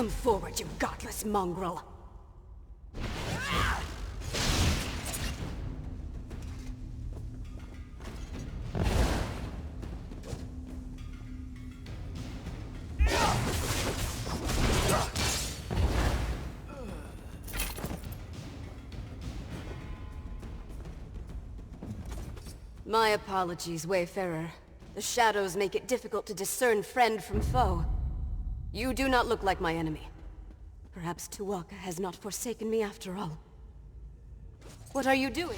Come forward, you godless mongrel! My apologies, Wayfarer. The shadows make it difficult to discern friend from foe. You do not look like my enemy. Perhaps Tuwaka has not forsaken me after all. What are you doing?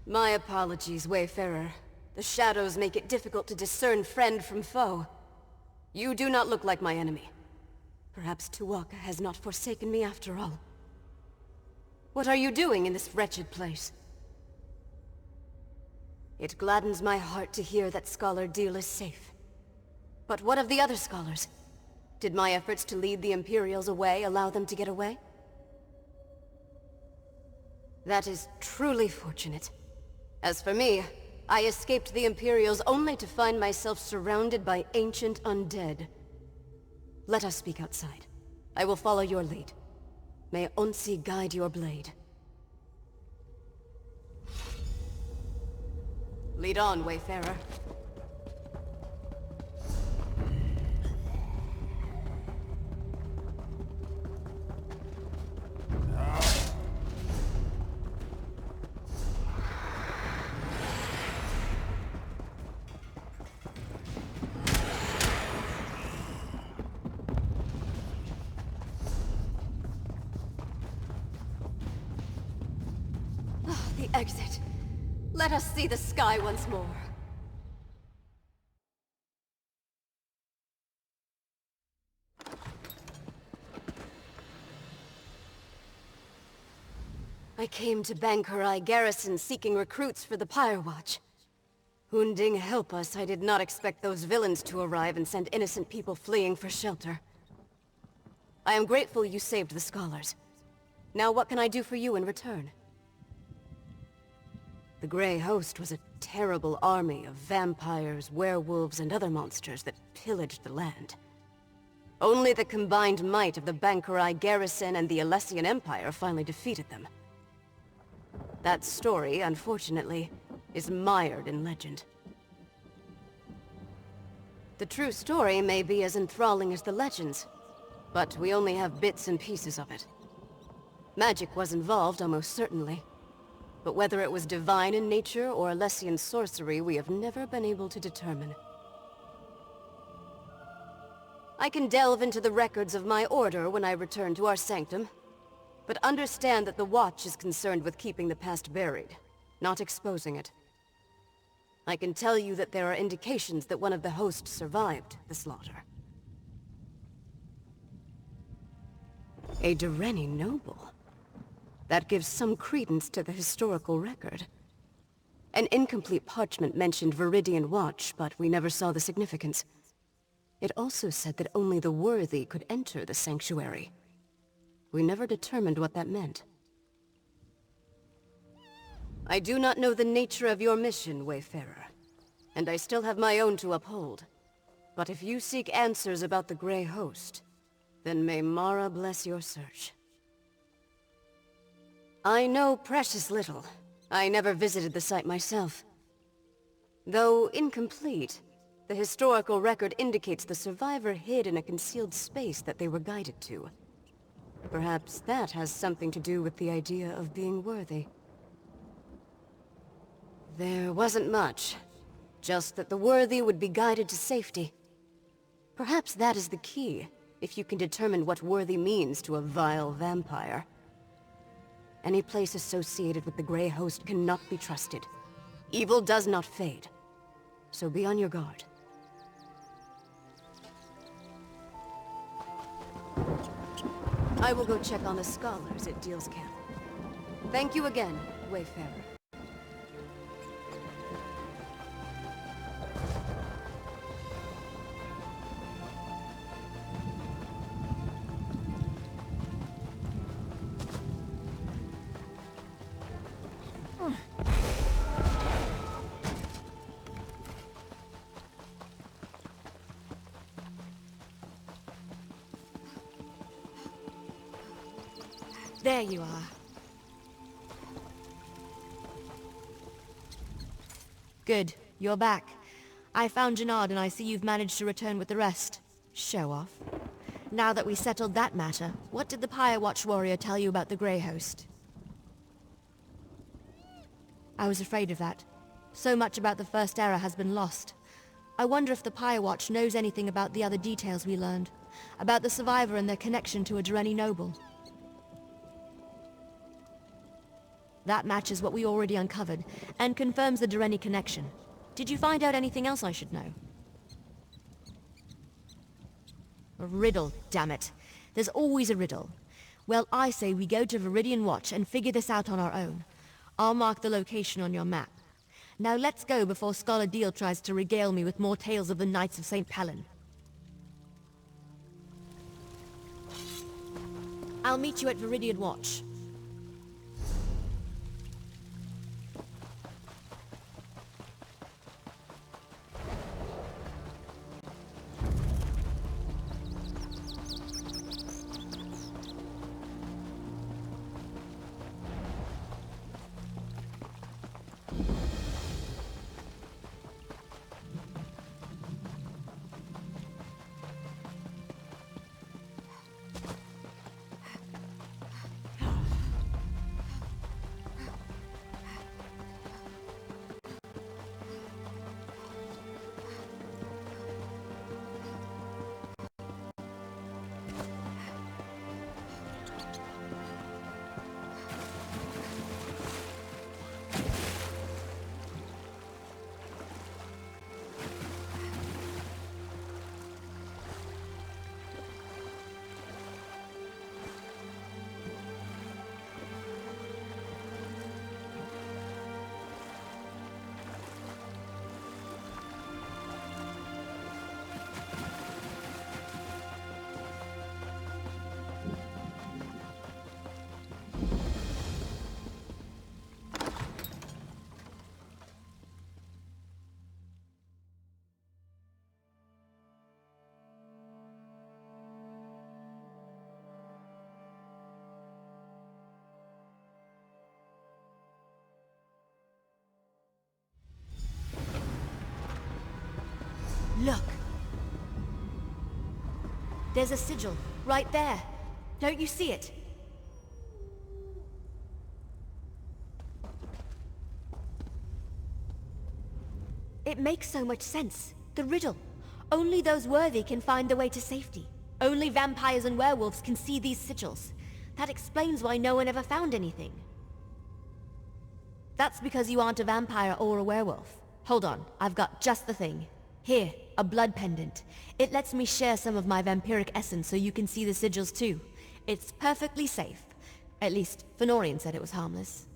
My apologies, Wayfarer. The shadows make it difficult to discern friend from foe. You do not look like my enemy. Perhaps Tuwaka has not forsaken me after all. What are you doing in this wretched place? It gladdens my heart to hear that Scholar Deal is safe. But what of the other scholars? Did my efforts to lead the Imperials away allow them to get away? That is truly fortunate. As for me, I escaped the Imperials only to find myself surrounded by ancient undead. Let us speak outside. I will follow your lead. May Onsi guide your blade. Lead on, Wayfarer. The exit. Let us see the sky once more. I came to Bankurai Garrison seeking recruits for the Pyre Watch. Hunding help us, I did not expect those villains to arrive and send innocent people fleeing for shelter. I am grateful you saved the scholars. Now what can I do for you in return? The Grey Host was a terrible army of vampires, werewolves, and other monsters that pillaged the land. Only the combined might of the Bankurai Garrison and the Alessian Empire finally defeated them. That story, unfortunately, is mired in legend. The true story may be as enthralling as the legends, but we only have bits and pieces of it. Magic was involved, almost certainly. But whether it was divine in nature or Alessian sorcery, we have never been able to determine. I can delve into the records of my order when I return to our sanctum, but understand that the Watch is concerned with keeping the past buried, not exposing it. I can tell you that there are indications that one of the hosts survived the slaughter. A Dureni noble. That gives some credence to the historical record. An incomplete parchment mentioned Viridian Watch, but we never saw the significance. It also said that only the worthy could enter the sanctuary. We never determined what that meant. I do not know the nature of your mission, Wayfarer, and I still have my own to uphold. But if you seek answers about the Grey Host, then may Mara bless your search. I know precious little. I never visited the site myself. Though incomplete, the historical record indicates the survivor hid in a concealed space that they were guided to. Perhaps that has something to do with the idea of being worthy. There wasn't much. Just that the worthy would be guided to safety. Perhaps that is the key, if you can determine what worthy means to a vile vampire. Any place associated with the Grey Host cannot be trusted. Evil does not fade. So be on your guard. I will go check on the scholars at Deal's camp. Thank you again, Wayfarer. There you are. Good, you're back. I found Jannard and I see you've managed to return with the rest. Show off. Now that we settled that matter, what did the Pyre Watch warrior tell you about the Grey Host? I was afraid of that. So much about the First Era has been lost. I wonder if the Pyre Watch knows anything about the other details we learned. About the survivor and their connection to a Dreni noble. That matches what we already uncovered, and confirms the Dreni connection. Did you find out anything else I should know? A riddle, damn it. There's always a riddle. Well, I say we go to Viridian Watch and figure this out on our own. I'll mark the location on your map. Now let's go before Scholar Deal tries to regale me with more tales of the Knights of St. Palin. I'll meet you at Viridian Watch. Look! There's a sigil, right there. Don't you see it? It makes so much sense. The riddle. Only those worthy can find the way to safety. Only vampires and werewolves can see these sigils. That explains why no one ever found anything. That's because you aren't a vampire or a werewolf. Hold on, I've got just the thing. Here, a blood pendant. It lets me share some of my vampiric essence so you can see the sigils too. It's perfectly safe. At least, Fenorian said it was harmless.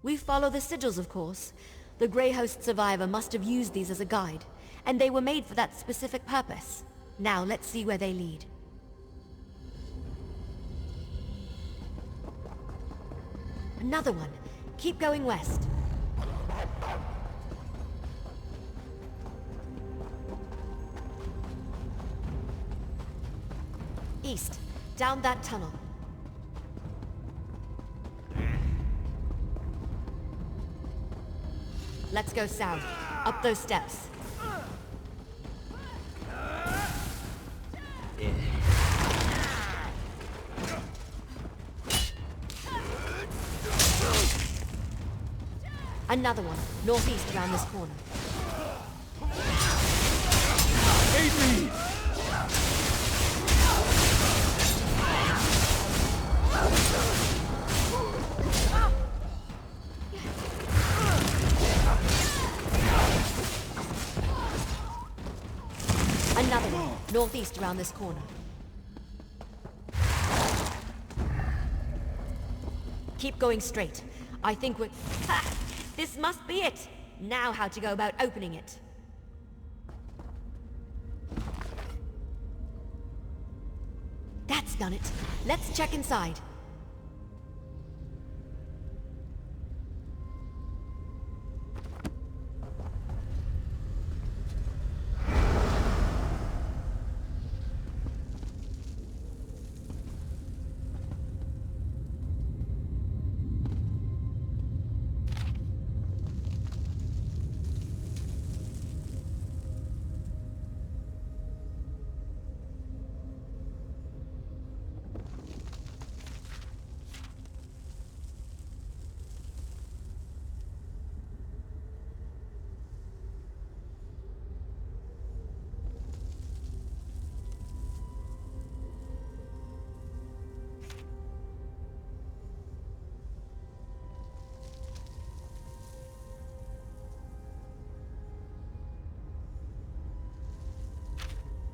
We follow the sigils, of course. The Grey Host survivor must have used these as a guide, and they were made for that specific purpose. Now, let's see where they lead. Another one. Keep going west. East, down that tunnel. Let's go south, up those steps. Another one, northeast around this corner. Aid me! Another one, northeast around this corner. Keep going straight. I think we're... Ha! This must be it! Now how to go about opening it. That's done it. Let's check inside.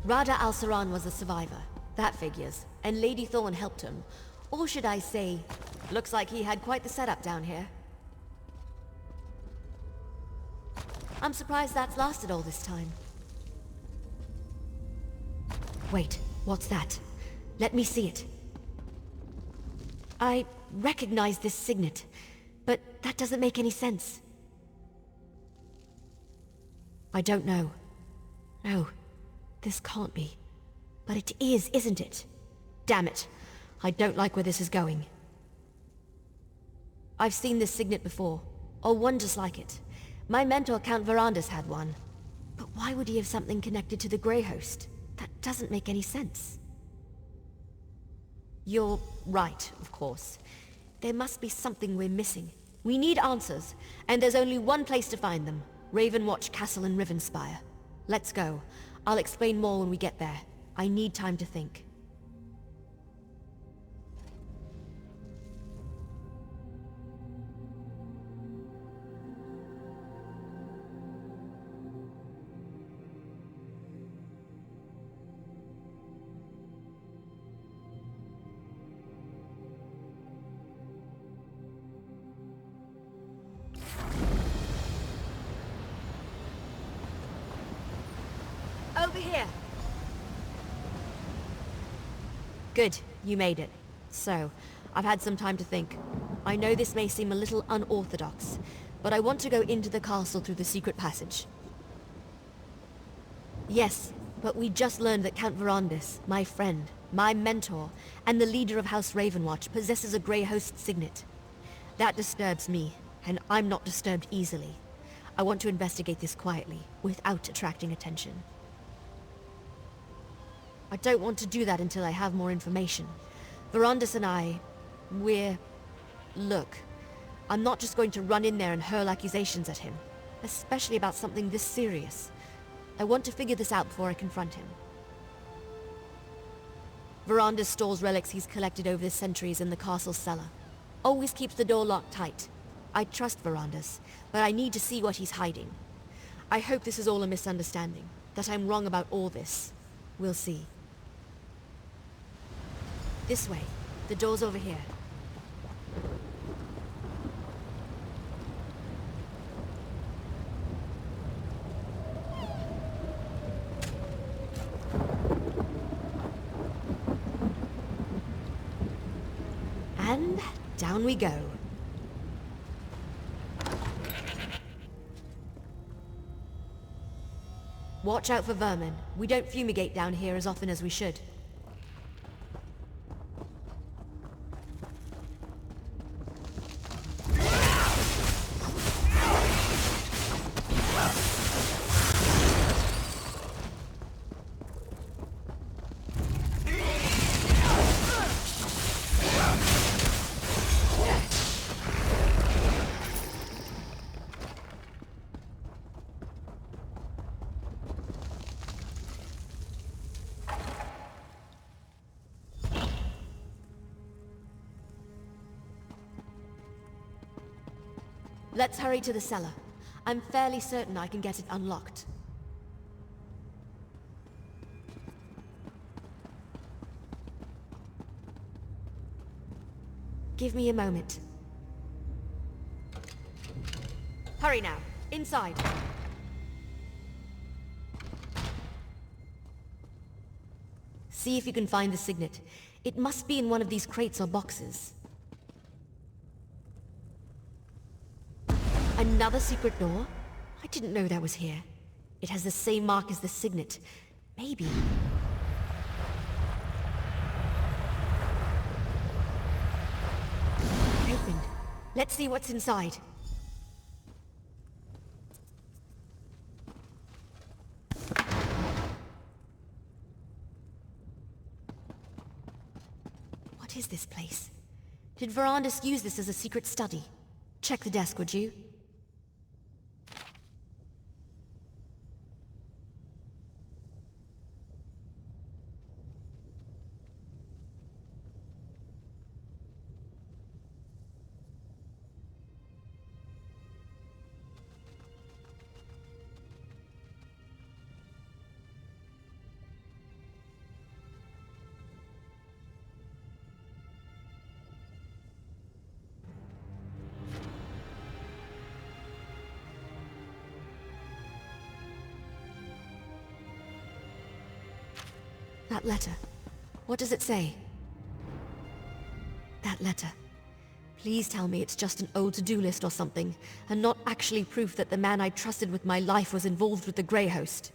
Rada al-Saran was a survivor. That figures. And Lady Thorn helped him. Or should I say, looks like he had quite the setup down here. I'm surprised that's lasted all this time. Wait, what's that? Let me see it. I recognize this signet, but that doesn't make any sense. I don't know. No, this can't be. But it is, isn't it? Damn it. I don't like where this is going. I've seen this signet before, or one just like it. My mentor, Count Verandis, had one. But why would he have something connected to the Grey Host? That doesn't make any sense. You're right, of course. There must be something we're missing. We need answers, and there's only one place to find them. Ravenwatch Castle in Rivenspire. Let's go. I'll explain more when we get there. I need time to think. Over here! Good, you made it. So, I've had some time to think. I know this may seem a little unorthodox, but I want to go into the castle through the secret passage. Yes, but we just learned that Count Verandis, my friend, my mentor, and the leader of House Ravenwatch possesses a Grey Host signet. That disturbs me, and I'm not disturbed easily. I want to investigate this quietly, without attracting attention. I don't want to do that until I have more information. Verandis and Look, I'm not just going to run in there and hurl accusations at him, especially about something this serious. I want to figure this out before I confront him. Verandis stores relics he's collected over the centuries in the castle's cellar. Always keeps the door locked tight. I trust Verandis, but I need to see what he's hiding. I hope this is all a misunderstanding, that I'm wrong about all this. We'll see. This way. The door's over here. And down we go. Watch out for vermin. We don't fumigate down here as often as we should. Let's hurry to the cellar. I'm fairly certain I can get it unlocked. Give me a moment. Hurry now. Inside. See if you can find the signet. It must be in one of these crates or boxes. Another secret door? I didn't know that was here. It has the same mark as the signet. Maybe. Opened. Let's see what's inside. What is this place? Did Verandis use this as a secret study? Check the desk, would you? That letter. What does it say? That letter. Please tell me it's just an old to-do list or something, and not actually proof that the man I trusted with my life was involved with the Grey Host.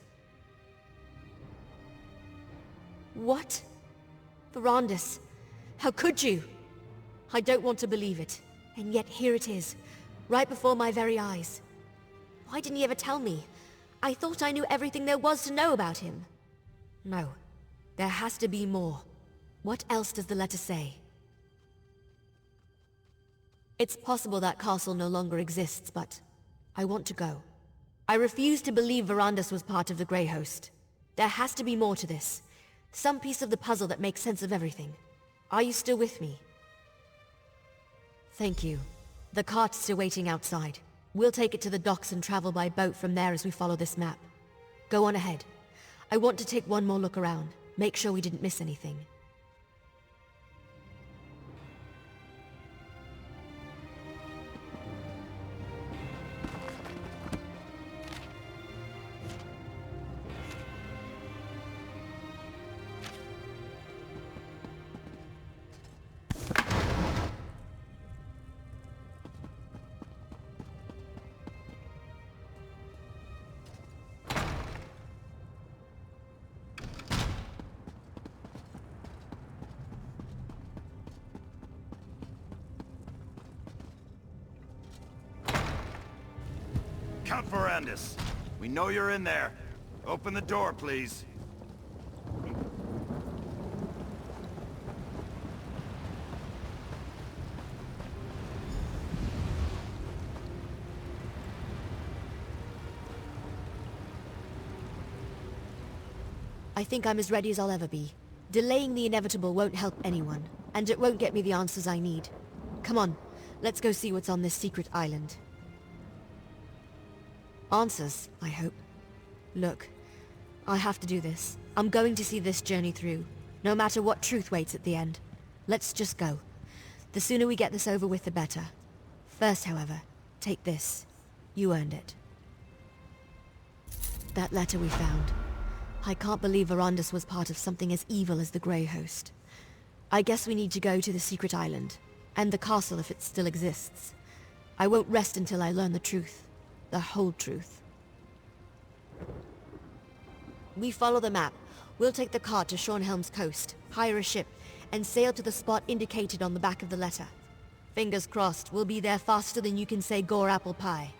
What? Verandis, how could you? I don't want to believe it, and yet here it is, right before my very eyes. Why didn't he ever tell me? I thought I knew everything there was to know about him. No, there has to be more. What else does the letter say? It's possible that castle no longer exists, but I want to go. I refuse to believe Verandis was part of the Grey Host. There has to be more to this. Some piece of the puzzle that makes sense of everything. Are you still with me? Thank you. The cart's still waiting outside. We'll take it to the docks and travel by boat from there as we follow this map. Go on ahead. I want to take one more look around. Make sure we didn't miss anything. Count Verandis, we know you're in there. Open the door, please. I think I'm as ready as I'll ever be. Delaying the inevitable won't help anyone, and it won't get me the answers I need. Come on, let's go see what's on this secret island. Answers, I hope. Look, I have to do this. I'm going to see this journey through, no matter what truth waits at the end. Let's just go. The sooner we get this over with, the better. First, however, take this. You earned it. That letter we found. I can't believe Verandis was part of something as evil as the Grey Host. I guess we need to go to the secret island, and the castle if it still exists. I won't rest until I learn the truth. The whole truth. We follow the map. We'll take the cart to Shornhelm's coast, hire a ship, and sail to the spot indicated on the back of the letter. Fingers crossed, we'll be there faster than you can say gore apple pie.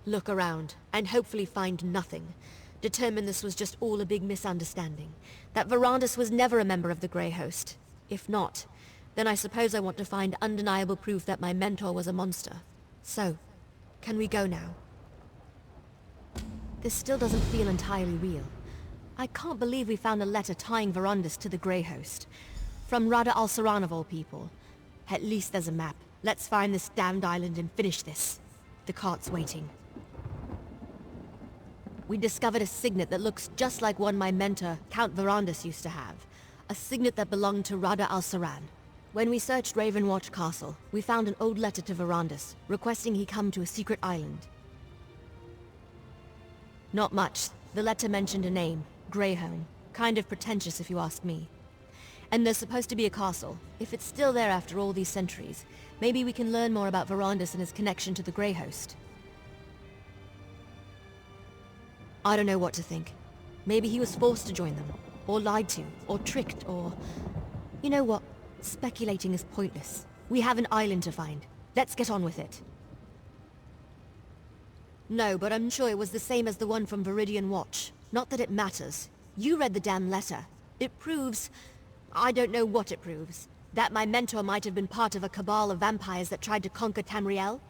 Look around, and hopefully find nothing. Determine this was just all a big misunderstanding. That Verandis was never a member of the Grey Host. If not, then I suppose I want to find undeniable proof that my mentor was a monster. So, can we go now? This still doesn't feel entirely real. I can't believe we found a letter tying Verandis to the Grey Host. From Rada al-Saran of all people. At least there's a map. Let's find this damned island and finish this. The cart's waiting. We discovered a signet that looks just like one my mentor, Count Verandis, used to have. A signet that belonged to Rada al-Saran. When we searched Ravenwatch Castle, we found an old letter to Verandis, requesting he come to a secret island. Not much. The letter mentioned a name, Greyhome. Kind of pretentious if you ask me. And there's supposed to be a castle. If it's still there after all these centuries, maybe we can learn more about Verandis and his connection to the Grey Host. I don't know what to think. Maybe he was forced to join them, or lied to, or tricked, or... You know what? Speculating is pointless. We have an island to find. Let's get on with it. No, but I'm sure it was the same as the one from Viridian Watch. Not that it matters. You read the damn letter. It proves... I don't know what it proves. That my mentor might have been part of a cabal of vampires that tried to conquer Tamriel?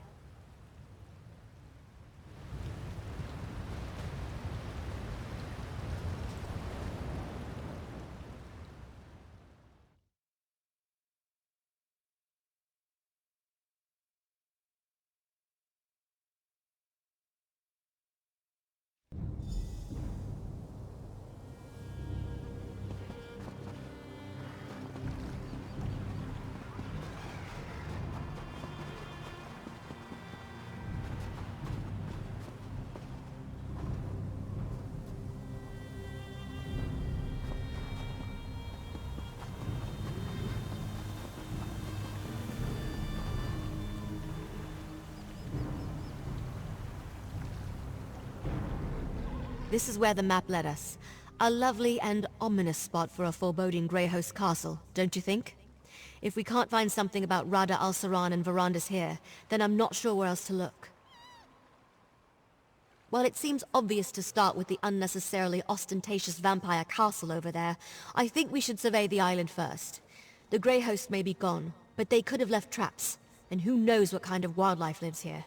this is where the map led us. A lovely and ominous spot for a foreboding Grey Host castle, don't you think? If we can't find something about Rada al-Saran and Verandis here, then I'm not sure where else to look. While it seems obvious to start with the unnecessarily ostentatious vampire castle over there, I think we should survey the island first. The Grey Host may be gone, but they could have left traps, and who knows what kind of wildlife lives here.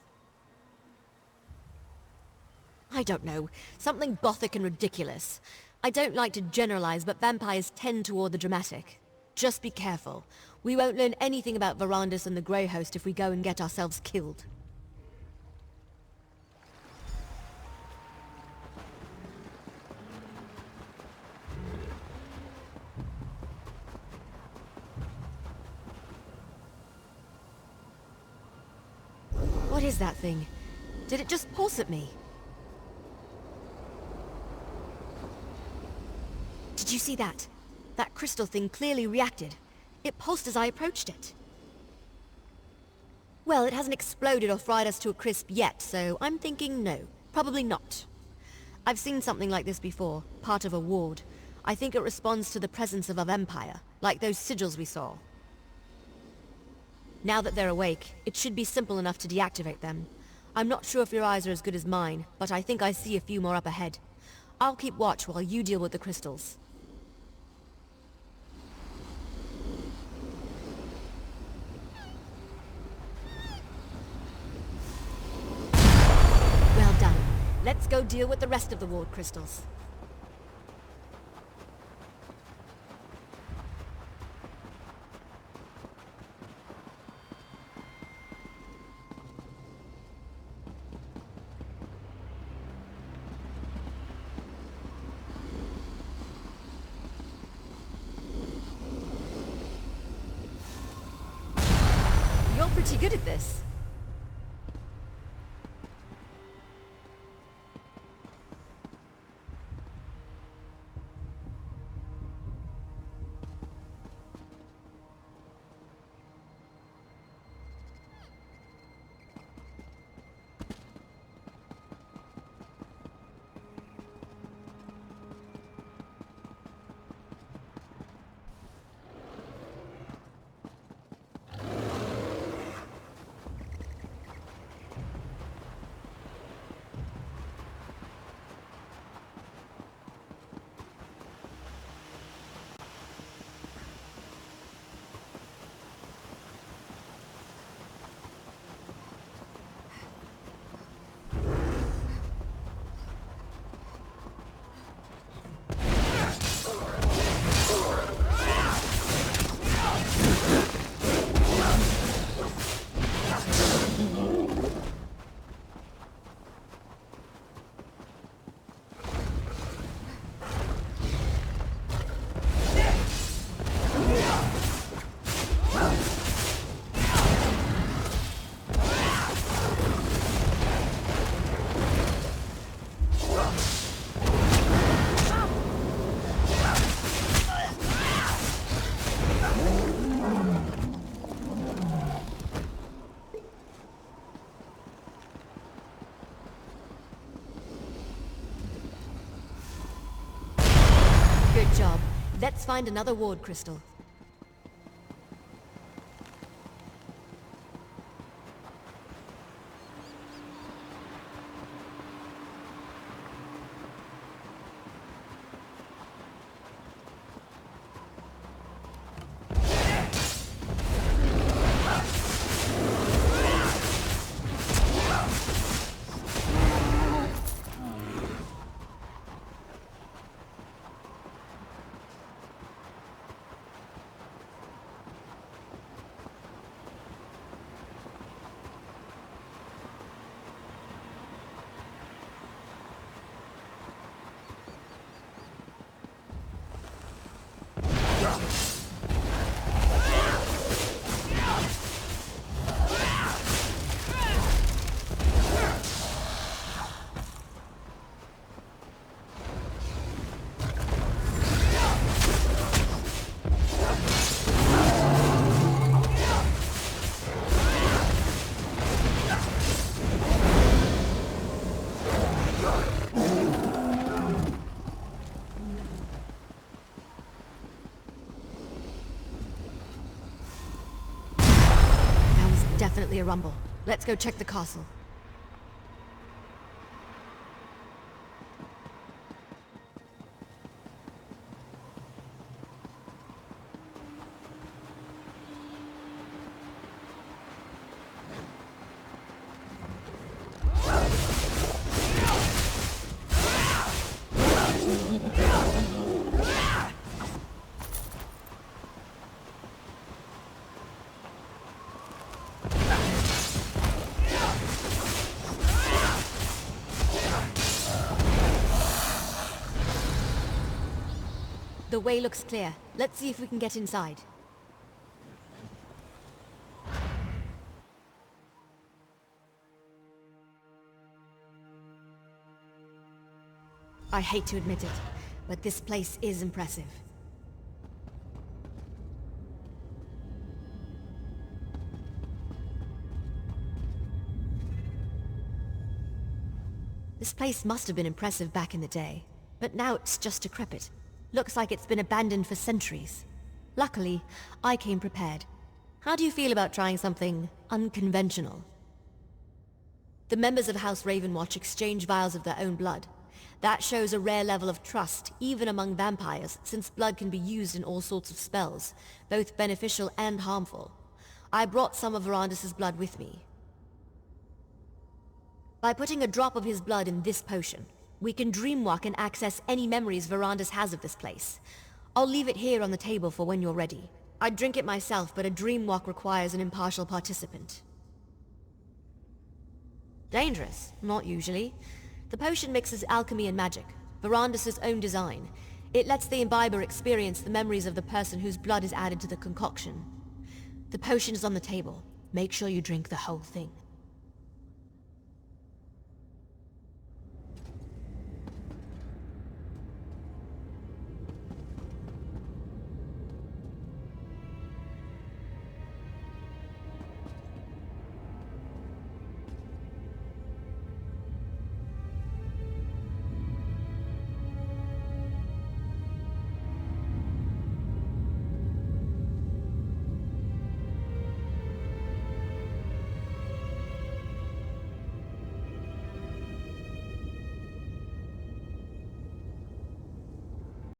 I don't know, something gothic and ridiculous. I don't like to generalize, but vampires tend toward the dramatic. Just be careful. We won't learn anything about Verandis and the Grey Host if we go and get ourselves killed. What is that thing? Did it just pulse at me? Did you see that? That crystal thing clearly reacted. It pulsed as I approached it. Well, it hasn't exploded or fried us to a crisp yet, so I'm thinking no. Probably not. I've seen something like this before, part of a ward. I think it responds to the presence of a vampire, like those sigils we saw. Now that they're awake, it should be simple enough to deactivate them. I'm not sure if your eyes are as good as mine, but I think I see a few more up ahead. I'll keep watch while you deal with the crystals. Well done. Let's go deal with the rest of the ward crystals. You're pretty good at this. Good job. Let's find another ward crystal. definitely a rumble. Let's go check the castle. The way looks clear. Let's see if we can get inside. I hate to admit it, but this place is impressive. This place must have been impressive back in the day, but now it's just decrepit. Looks like it's been abandoned for centuries. Luckily, I came prepared. How do you feel about trying something unconventional? The members of House Ravenwatch exchange vials of their own blood. That shows a rare level of trust, even among vampires, since blood can be used in all sorts of spells, both beneficial and harmful. I brought some of Verandis' blood with me. By putting a drop of his blood in this potion, we can dreamwalk and access any memories Verandis has of this place. I'll leave it here on the table for when you're ready. I'd drink it myself, but a dreamwalk requires an impartial participant. Dangerous? Not usually. The potion mixes alchemy and magic, Verandis' own design. It lets the imbiber experience the memories of the person whose blood is added to the concoction. The potion is on the table. Make sure you drink the whole thing.